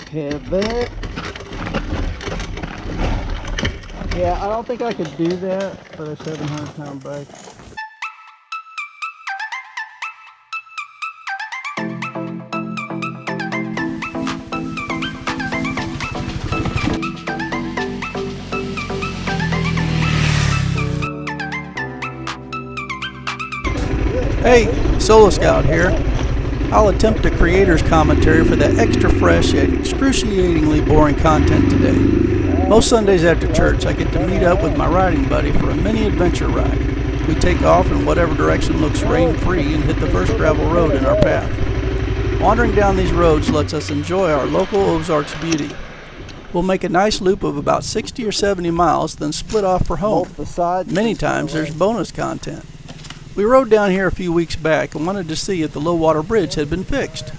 Pivot. Yeah, I don't think I could do that for a 700-pound bike. Hey, SoloScout here. I'll attempt a creator's commentary for that extra fresh yet excruciatingly boring content today. Most Sundays after church, I get to meet up with my riding buddy for a mini adventure ride. We take off in whatever direction looks rain-free and hit the first gravel road in our path. Wandering down these roads lets us enjoy our local Ozarks beauty. We'll make a nice loop of about 60 or 70 miles, then split off for home. Many times there's bonus content. We rode down here a few weeks back and wanted to see if the low water bridge had been fixed.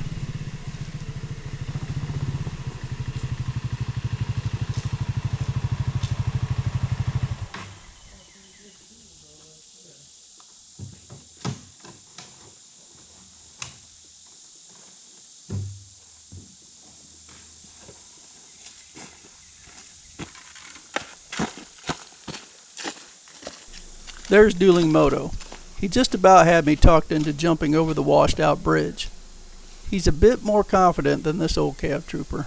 There's dueling Moto. He just about had me talked into jumping over the washed out bridge. He's a bit more confident than this old cab trooper.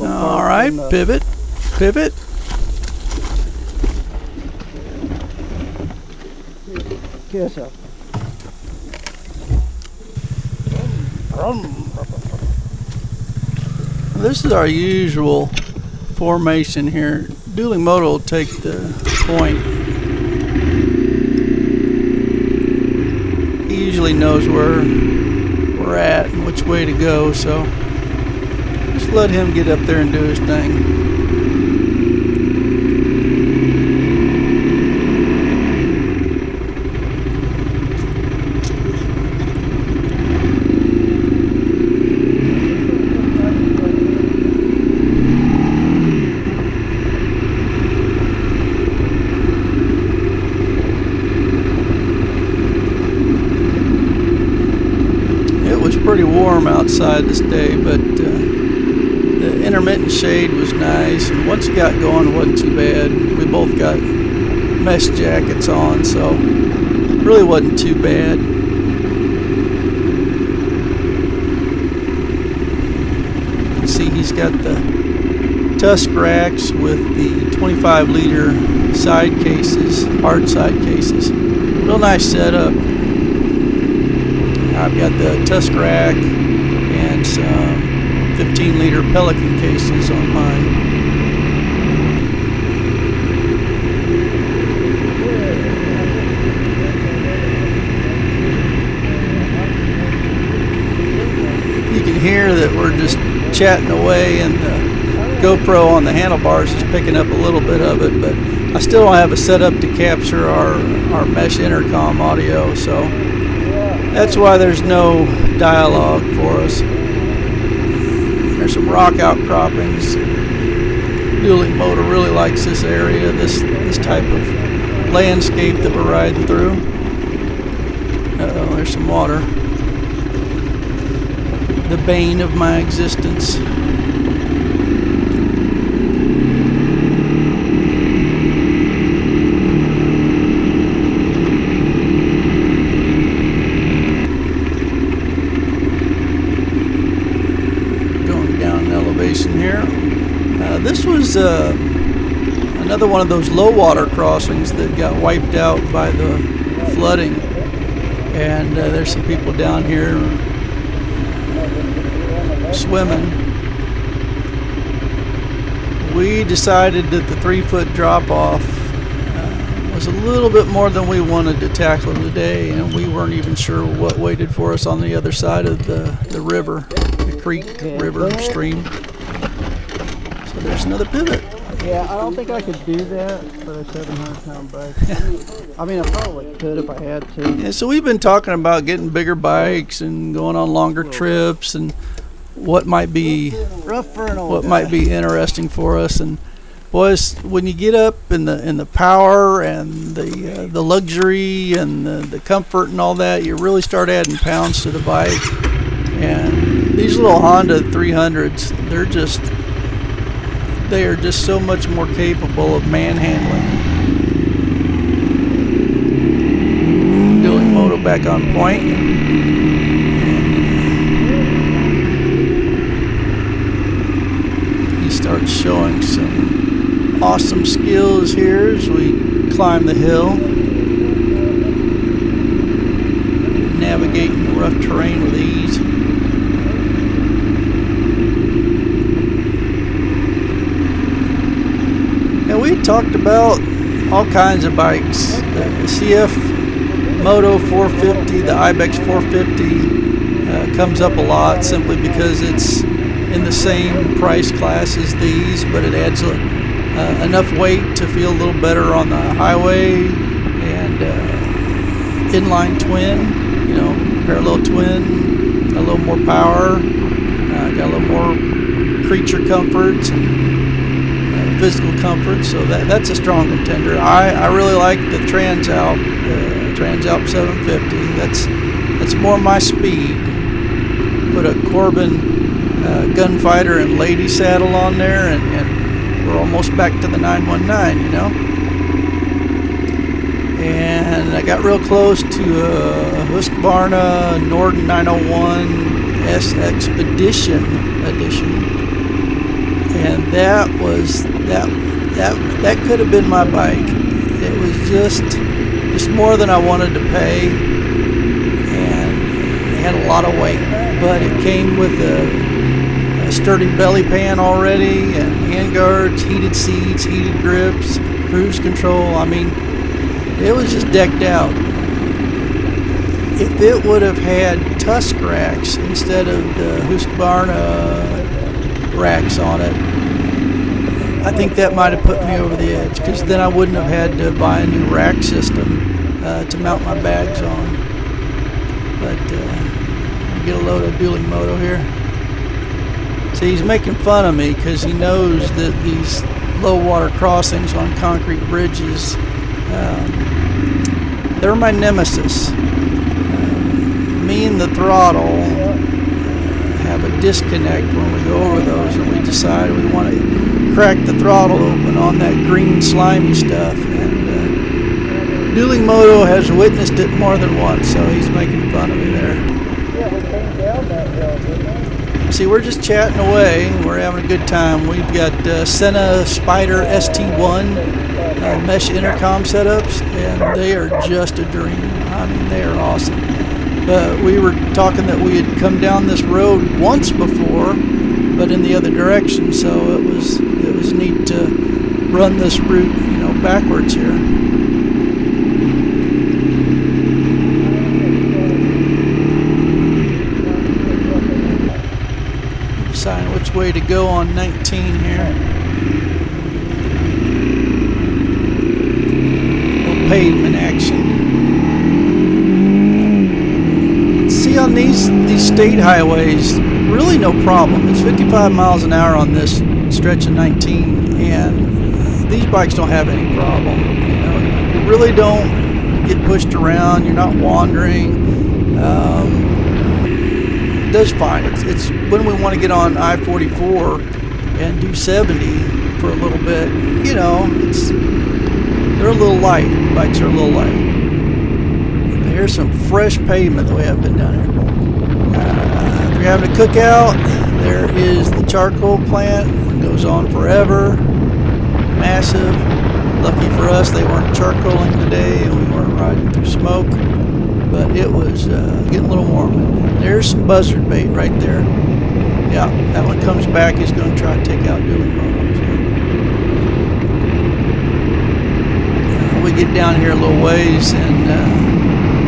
Alright, pivot, pivot. Yes, sir. This is our usual formation here. Dueling Moto will take the point. He usually knows where we're at and which way to go, so just let him get up there and do his thing. Pretty warm outside this day, but the intermittent shade was nice, and once it got going it wasn't too bad. We both got mesh jackets on, so it really wasn't too bad. You can see he's got the tusk racks with the 25-liter side cases, hard side cases. Real nice setup. I've got the tusk rack and some 15-liter Pelican cases on mine. You can hear that we're just chatting away, and the GoPro on the handlebars is picking up a little bit of it, but I still don't have it set up to capture our mesh intercom audio, so that's why there's no dialogue for us. There's some rock outcroppings. Dueling Moto really likes this area, this type of landscape that we're riding through. Uh-oh, there's some water. The bane of my existence. Here. This was another one of those low water crossings that got wiped out by the flooding, and there's some people down here swimming. We decided that the 3-foot drop off was a little bit more than we wanted to tackle today, and we weren't even sure what waited for us on the other side of the river, the creek, river, stream. There's another pivot. Yeah, I don't think I could do that for a 700-pound bike. I mean, I probably could if I had to. Yeah, so we've been talking about getting bigger bikes and going on longer trips and what might be interesting for us. And Boys, when you get up in the power and the luxury and the comfort and all that, you really start adding pounds to the bike. And these little Honda 300s, they are just so much more capable of manhandling. Dueling Moto back on point. He starts showing some awesome skills here as we climb the hill, navigating the rough terrain with ease. Now, we talked about all kinds of bikes, the CF Moto 450, the Ibex 450 comes up a lot simply because it's in the same price class as these, but it adds enough weight to feel a little better on the highway. And inline twin, parallel twin, a little more power, got a little more creature comforts and physical comfort, so that's a strong contender. I really like the Transalp 750. That's more my speed. Put a Corbin Gunfighter and Lady saddle on there, and we're almost back to the 919, And I got real close to a Husqvarna Norden 901 S Expedition Edition, and that could have been my bike. It was just more than I wanted to pay, and it had a lot of weight, but it came with a sturdy belly pan already, and handguards, heated seats, heated grips, cruise control. I mean, it was just decked out. If it would have had tusk racks instead of the Husqvarna racks on it, I think that might have put me over the edge, because then I wouldn't have had to buy a new rack system to mount my bags on. But I'll get a load of Dueling Moto here. See, he's making fun of me because he knows that these low water crossings on concrete bridges, they're my nemesis. Me and the throttle have a disconnect when we go over those, and we decide we want to crack the throttle open on that green slimy stuff. And Dueling Moto has witnessed it more than once, so he's making fun of me there. See, we're just chatting away. We're having a good time. We've got Senna Spider ST1 mesh intercom setups, and they are just a dream. I mean, they are awesome. But we were talking that we had come down this road once before, but in the other direction, so it was neat to run this route, backwards here. Deciding which way to go on 19 here. A little pavement action. See, on these state highways, really no problem. It's 55 miles an hour on this stretch of 19, and these bikes don't have any problem. You really don't get pushed around. You're not wandering. It does fine. It's when we want to get on I-44 and do 70 for a little bit. They're a little light. The bikes are a little light. Here's some fresh pavement that we have been down here. If you're having a cookout, there is the charcoal plant. It goes on forever. Massive. Lucky for us, they weren't charcoaling today, and we weren't riding through smoke. But it was getting a little warm. And there's some buzzard bait right there. Yeah, that one comes back. He's going to try to take out Dueling Moto. We get down here a little ways, and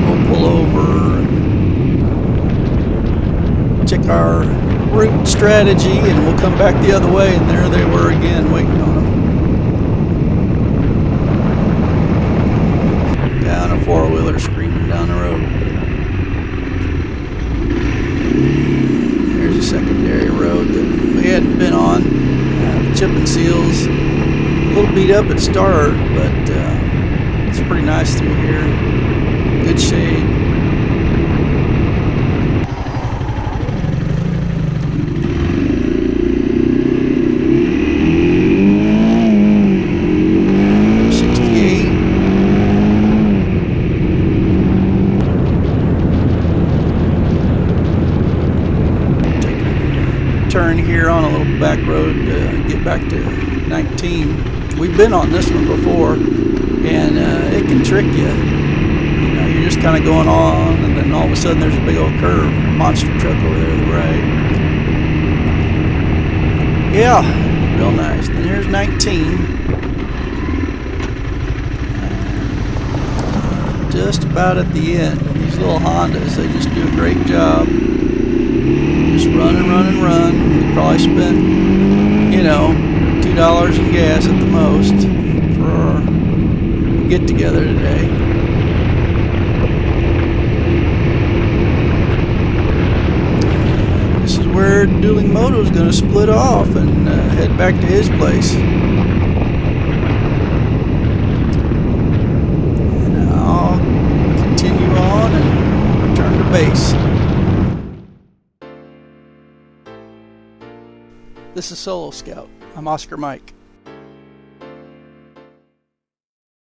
we'll pull over and check our route strategy, and we'll come back the other way, and there they were again waiting on them. Down a four-wheeler screaming down the road. Here's a secondary road that we hadn't been on. Chip and seals. little beat up at start, but it's pretty nice through here. Good shape. Turn here on a little back road to get back to 19. We've been on this one before, and it can trick you. You know, you're just kind of going on, and then all of a sudden there's a big old curve, monster truck over there to the right. Yeah, real nice. Then here's 19. Just about at the end. And these little Hondas, they just do a great job. Just run and run and run. We probably spent, you know, $2 in gas at the most for our get together today. This is where Dueling Moto is going to split off and head back to his place. And I'll continue on and return to base. This is SoloScout. I'm Oscar Mike.